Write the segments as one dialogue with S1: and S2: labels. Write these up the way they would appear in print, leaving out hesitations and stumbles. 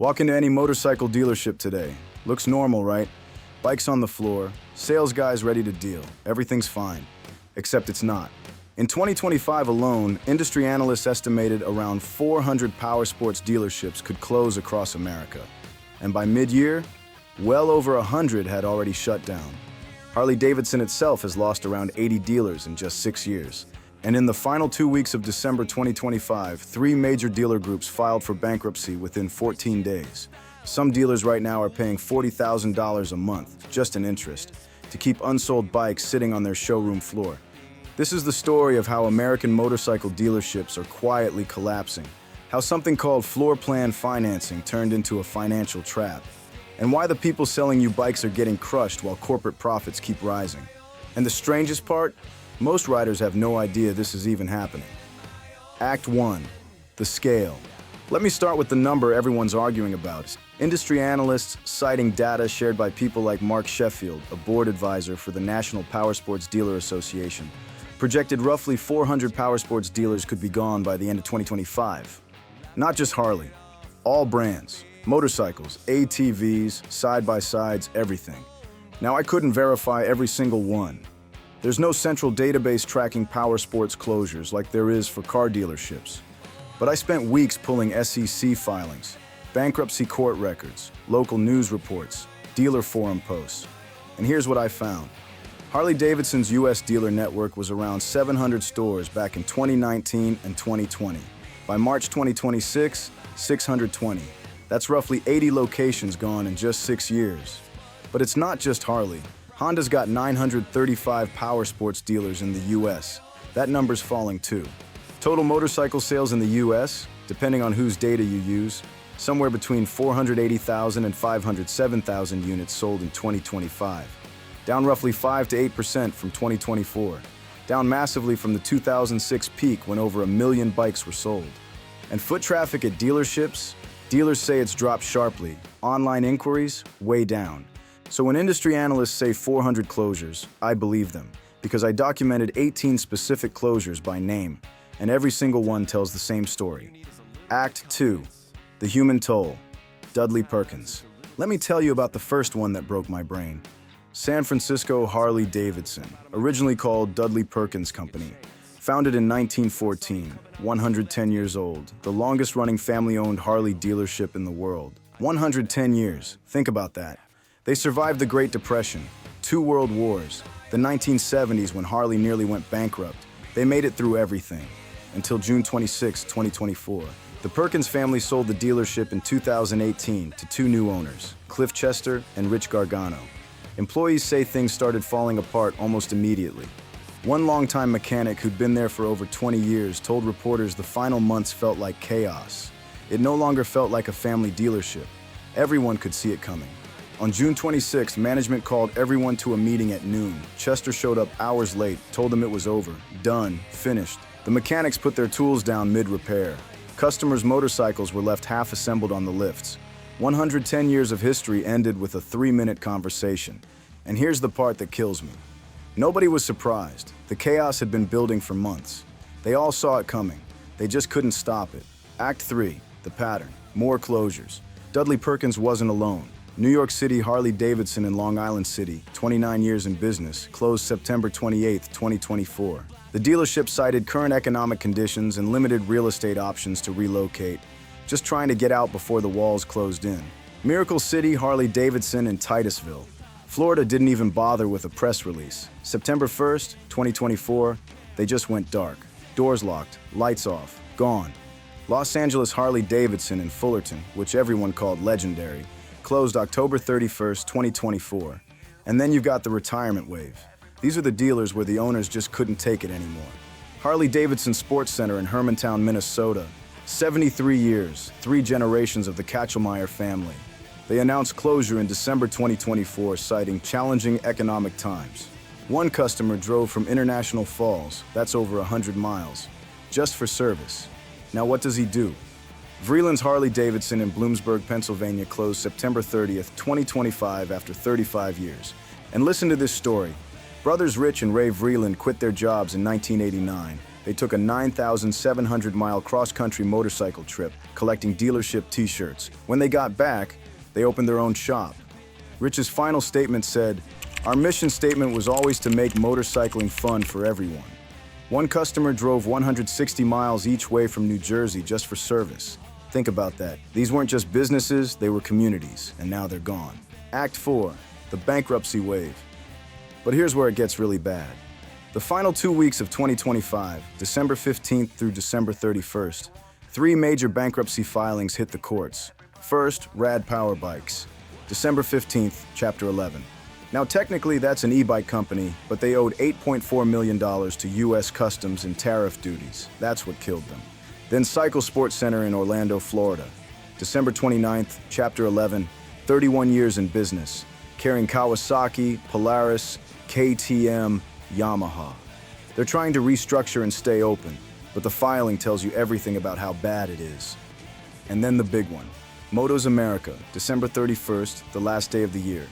S1: Walk into any motorcycle dealership today. Looks normal, right? Bikes on the floor, sales guys ready to deal. Everything's fine. Except it's not. In 2025 alone, industry analysts estimated around 400 Powersports dealerships could close across America. And by mid-year, well over 100 had already shut down. Harley-Davidson itself has lost around 80 dealers in just 6 years. And in the final 2 weeks of December 2025, 3 major dealer groups filed for bankruptcy within 14 days. Some dealers right now are paying $40,000 a month, just in interest, to keep unsold bikes sitting on their showroom floor. This is the story of how American motorcycle dealerships are quietly collapsing, how something called floor plan financing turned into a financial trap, and why the people selling you bikes are getting crushed while corporate profits keep rising. And the strangest part? Most riders have no idea this is even happening. Act 1. The scale. Let me start with the number everyone's arguing about. Industry analysts, citing data shared by people like Mark Sheffield, a board advisor for the National Powersports Dealer Association, projected roughly 400 Powersports dealers could be gone by the end of 2025. Not just Harley. All brands. Motorcycles, ATVs, side-by-sides, everything. Now, I couldn't verify every single one. There's no central database tracking Powersports closures like there is for car dealerships. But I spent weeks pulling SEC filings, bankruptcy court records, local news reports, dealer forum posts. And here's what I found. Harley-Davidson's U.S. dealer network was around 700 stores back in 2019 and 2020. By March 2026, 620. That's roughly 80 locations gone in just 6 years. But it's not just Harley. Honda's got 935 Powersports dealers in the U.S. That number's falling too. Total motorcycle sales in the U.S., depending on whose data you use, somewhere between 480,000 and 507,000 units sold in 2025. Down roughly 5 to 8% from 2024. Down massively from the 2006 peak when over 1 million bikes were sold. And foot traffic at dealerships? Dealers say it's dropped sharply. Online inquiries? Way down. So when industry analysts say 400 closures, I believe them, because I documented 18 specific closures by name, and every single one tells the same story. Act 2. The human toll. Dudley Perkins. Let me tell you about the first one that broke my brain. San Francisco Harley-Davidson, originally called Dudley Perkins Company. Founded in 1914, 110 years old, the longest-running family-owned Harley dealership in the world. 110 years, think about that. They survived the Great Depression, 2 world wars, the 1970s when Harley nearly went bankrupt. They made it through everything, until June 26, 2024. The Perkins family sold the dealership in 2018 to 2 new owners, Cliff Chester and Rich Gargano. Employees say things started falling apart almost immediately. One longtime mechanic who'd been there for over 20 years told reporters the final months felt like chaos. It no longer felt like a family dealership. Everyone could see it coming. On June 26, management called everyone to a meeting at noon. Chester showed up hours late, told them it was over, done, finished. The mechanics put their tools down mid-repair. Customers' motorcycles were left half-assembled on the lifts. 110 years of history ended with a 3-minute conversation. And here's the part that kills me. Nobody was surprised. The chaos had been building for months. They all saw it coming. They just couldn't stop it. Act 3. The pattern. More closures. Dudley Perkins wasn't alone. New York City Harley-Davidson in Long Island City, 29 years in business, closed September 28, 2024. The dealership cited current economic conditions and limited real estate options to relocate, just trying to get out before the walls closed in. Miracle City Harley-Davidson in Titusville, Florida didn't even bother with a press release. September 1st, 2024, they just went dark. Doors locked, lights off, gone. Los Angeles Harley-Davidson in Fullerton, which everyone called legendary, closed October 31st, 2024. And then you've got the retirement wave. These are the dealers where the owners just couldn't take it anymore. Harley-Davidson Sports Center in Hermantown, Minnesota. 73 years, 3 generations of the Kachelmeyer family. They announced closure in December 2024, citing challenging economic times. One customer drove from International Falls, that's over 100 miles, just for service. Now what does he do? Vreeland's Harley-Davidson in Bloomsburg, Pennsylvania closed September 30th, 2025 after 35 years. And listen to this story. Brothers Rich and Ray Vreeland quit their jobs in 1989. They They took a 9,700-mile cross-country motorcycle trip, collecting dealership t-shirts. When they got back, they opened their own shop. Rich's final statement said, "Our mission statement was always to make motorcycling fun for everyone." One customer drove 160 miles each way from New Jersey just for service. Think about that. These weren't just businesses, they were communities, and now they're gone. Act 4, the Bankruptcy Wave. But here's where it gets really bad. The final 2 weeks of 2025, December 15th through December 31st, 3 major bankruptcy filings hit the courts. First, Rad Power Bikes. December 15th, Chapter 11. Now technically that's an e-bike company, but they owed $8.4 million to U.S. Customs and tariff duties. That's what killed them. Then Cycle Sports Center in Orlando, Florida. December 29th, Chapter 11, 31 years in business, carrying Kawasaki, Polaris, KTM, Yamaha. They're trying to restructure and stay open, but the filing tells you everything about how bad it is. And then the big one, Motos America, December 31st, the last day of the year.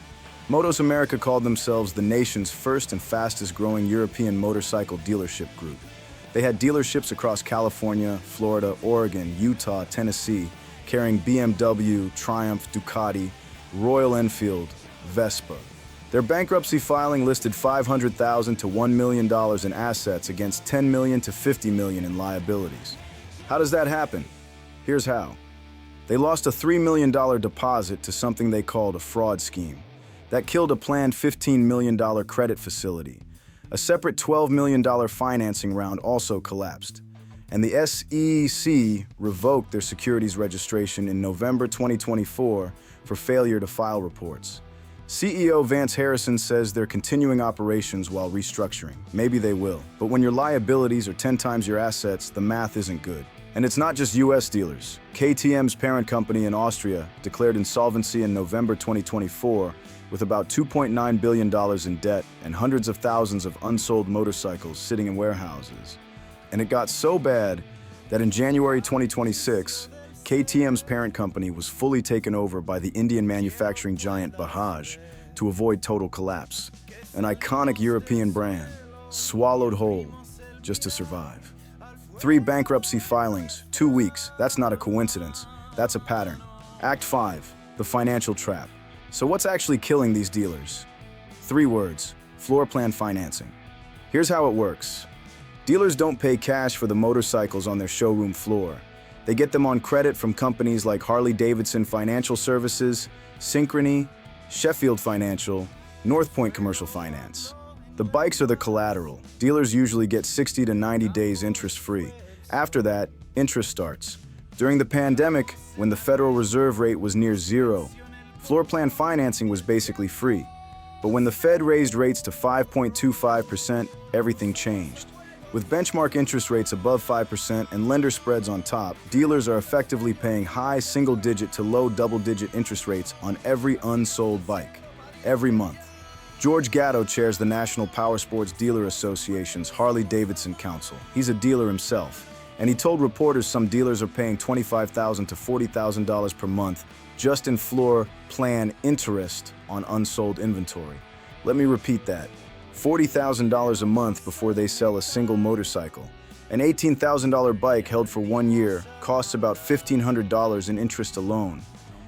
S1: Motos America called themselves the nation's first and fastest growing European motorcycle dealership group. They had dealerships across California, Florida, Oregon, Utah, Tennessee, carrying BMW, Triumph, Ducati, Royal Enfield, Vespa. Their bankruptcy filing listed $500,000 to $1 million in assets against $10 million to $50 million in liabilities. How does that happen? Here's how. They lost a $3 million deposit to something they called a fraud scheme. That killed a planned $15 million credit facility. A separate $12 million financing round also collapsed. And the SEC revoked their securities registration in November 2024 for failure to file reports. CEO Vance Harrison says they're continuing operations while restructuring. Maybe they will. But when your liabilities are 10 times your assets, the math isn't good. And it's not just US dealers. KTM's parent company in Austria declared insolvency in November 2024 with about $2.9 billion in debt and hundreds of thousands of unsold motorcycles sitting in warehouses. And it got so bad that in January 2026, KTM's parent company was fully taken over by the Indian manufacturing giant Bajaj to avoid total collapse. An iconic European brand, swallowed whole just to survive. 3 bankruptcy filings, 2 weeks. That's not a coincidence. That's a pattern. Act 5, the financial trap. So what's actually killing these dealers? 3 words, floor plan financing. Here's how it works. Dealers don't pay cash for the motorcycles on their showroom floor. They get them on credit from companies like Harley-Davidson Financial Services, Synchrony, Sheffield Financial, North Point Commercial Finance. The bikes are the collateral. Dealers usually get 60 to 90 days interest-free. After that, interest starts. During the pandemic, when the Federal Reserve rate was near zero, floor plan financing was basically free. But when the Fed raised rates to 5.25%, everything changed. With benchmark interest rates above 5% and lender spreads on top, dealers are effectively paying high single-digit to low double-digit interest rates on every unsold bike, every month. George Gatto chairs the National Powersports Dealer Association's Harley-Davidson Council. He's a dealer himself, and he told reporters some dealers are paying $25,000 to $40,000 per month just in floor plan interest on unsold inventory. Let me repeat that. $40,000 a month before they sell a single motorcycle. An $18,000 bike held for 1 year costs about $1,500 in interest alone.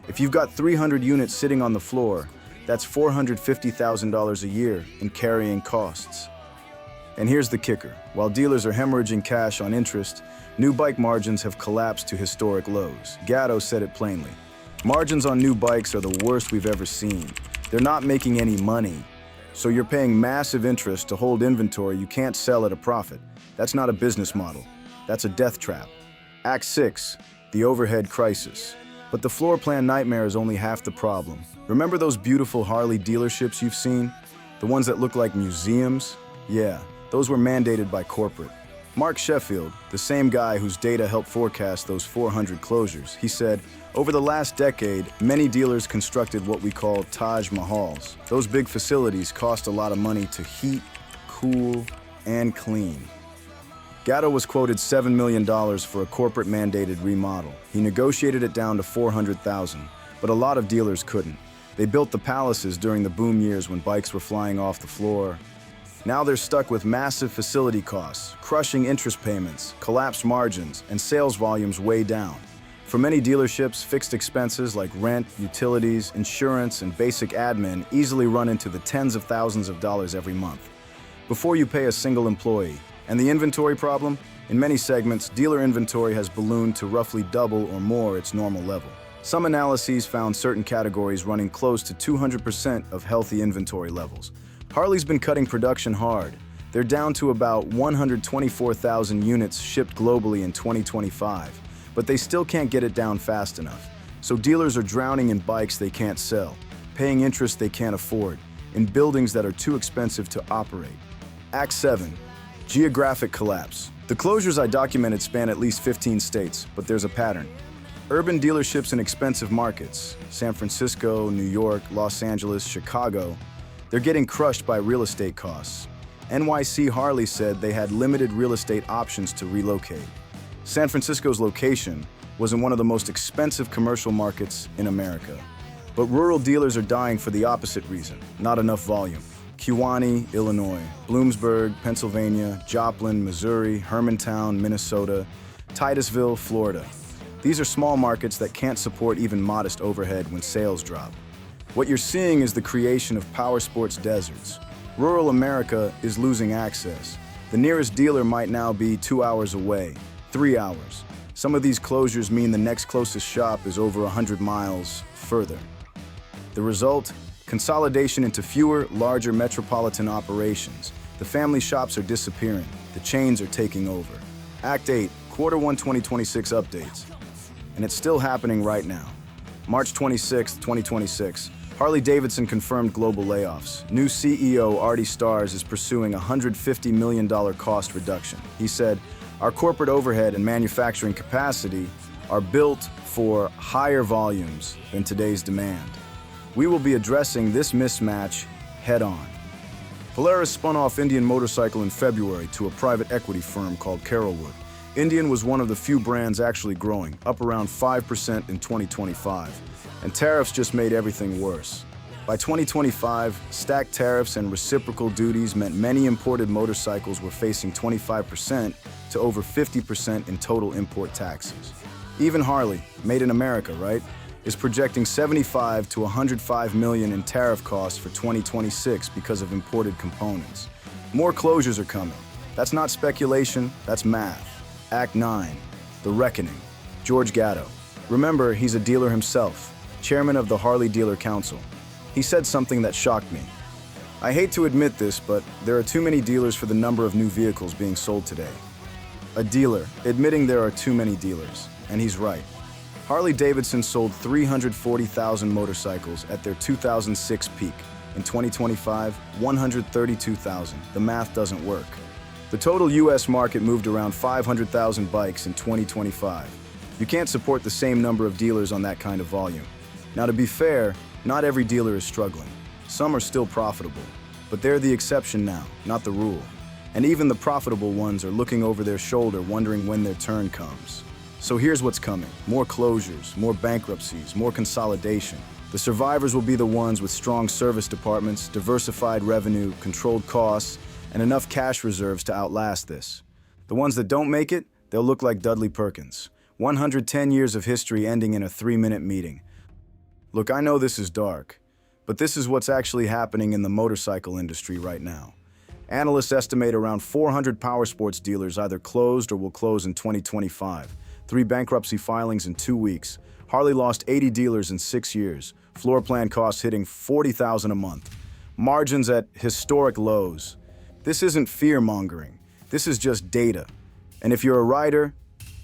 S1: If you've got 300 units sitting on the floor, that's $450,000 a year in carrying costs. And here's the kicker. While dealers are hemorrhaging cash on interest, new bike margins have collapsed to historic lows. Gatto said it plainly. Margins on new bikes are the worst we've ever seen. They're not making any money. So you're paying massive interest to hold inventory you can't sell at a profit. That's not a business model. That's a death trap. Act 6, the overhead crisis. But the floor plan nightmare is only half the problem. Remember those beautiful Harley dealerships you've seen? The ones that look like museums? Yeah, those were mandated by corporate. Mark Sheffield, the same guy whose data helped forecast those 400 closures, he said, over the last decade, many dealers constructed what we call Taj Mahals. Those big facilities cost a lot of money to heat, cool, and clean. Gatto was quoted $7 million for a corporate-mandated remodel. He negotiated it down to $400,000, but a lot of dealers couldn't. They built the palaces during the boom years when bikes were flying off the floor. Now they're stuck with massive facility costs, crushing interest payments, collapsed margins, and sales volumes way down. For many dealerships, fixed expenses like rent, utilities, insurance, and basic admin easily run into the tens of thousands of dollars every month before you pay a single employee. And the inventory problem? In many segments, dealer inventory has ballooned to roughly double or more its normal level. Some analyses found certain categories running close to 200% of healthy inventory levels. Harley's been cutting production hard. They're down to about 124,000 units shipped globally in 2025, but they still can't get it down fast enough. So dealers are drowning in bikes they can't sell, paying interest they can't afford, in buildings that are too expensive to operate. Act 7. Geographic Collapse. The closures I documented span at least 15 states, but there's a pattern. Urban dealerships in expensive markets, San Francisco, New York, Los Angeles, Chicago, they're getting crushed by real estate costs. NYC Harley said they had limited real estate options to relocate. San Francisco's location was in one of the most expensive commercial markets in America. But rural dealers are dying for the opposite reason, not enough volume. Kewanee, Illinois, Bloomsburg, Pennsylvania, Joplin, Missouri, Hermantown, Minnesota, Titusville, Florida. These are small markets that can't support even modest overhead when sales drop. What you're seeing is the creation of Powersports deserts. Rural America is losing access. The nearest dealer might now be 2 hours away, 3 hours. Some of these closures mean the next closest shop is over 100 miles further. The result? Consolidation into fewer, larger metropolitan operations. The family shops are disappearing. The chains are taking over. Act 8, Q1 2026 updates. And it's still happening right now. March 26, 2026. Harley-Davidson confirmed global layoffs. New CEO Artie Starrs is pursuing a $150 million cost reduction. He said, "Our corporate overhead and manufacturing capacity are built for higher volumes than today's demand. We will be addressing this mismatch head-on." Polaris spun off Indian Motorcycle in February to a private equity firm called Carolwood. Indian was one of the few brands actually growing, up around 5% in 2025. And tariffs just made everything worse. By 2025, stacked tariffs and reciprocal duties meant many imported motorcycles were facing 25% to over 50% in total import taxes. Even Harley, made in America, right, is projecting $75 to $105 million in tariff costs for 2026 because of imported components. More closures are coming. That's not speculation, that's math. Act 9, The Reckoning. George Gatto. Remember, he's a dealer himself, chairman of the Harley Dealer Council. He said something that shocked me. "I hate to admit this, but there are too many dealers for the number of new vehicles being sold today." A dealer admitting there are too many dealers, and he's right. Harley-Davidson sold 340,000 motorcycles at their 2006 peak. In 2025, 132,000. The math doesn't work. The total US market moved around 500,000 bikes in 2025. You can't support the same number of dealers on that kind of volume. Now, to be fair, not every dealer is struggling. Some are still profitable, but they're the exception now, not the rule. And even the profitable ones are looking over their shoulder, wondering when their turn comes. So here's what's coming: more closures, more bankruptcies, more consolidation. The survivors will be the ones with strong service departments, diversified revenue, controlled costs, and enough cash reserves to outlast this. The ones that don't make it, they'll look like Dudley Perkins. 110 years of history ending in a 3-minute meeting. Look, I know this is dark, but this is what's actually happening in the motorcycle industry right now. Analysts estimate around 400 Powersports dealers either closed or will close in 2025. 3 bankruptcy filings in 2 weeks. Harley lost 80 dealers in 6 years. Floor plan costs hitting $40,000 a month. Margins at historic lows. This isn't fear-mongering. This is just data. And if you're a rider,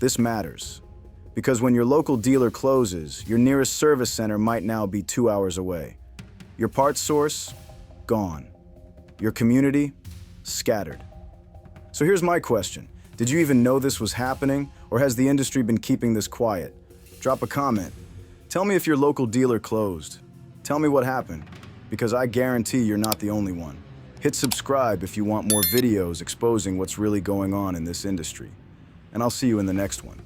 S1: this matters. Because when your local dealer closes, your nearest service center might now be 2 hours away. Your parts source? Gone. Your community? Scattered. So here's my question. Did you even know this was happening, or has the industry been keeping this quiet? Drop a comment. Tell me if your local dealer closed. Tell me what happened, because I guarantee you're not the only one. Hit subscribe if you want more videos exposing what's really going on in this industry. And I'll see you in the next one.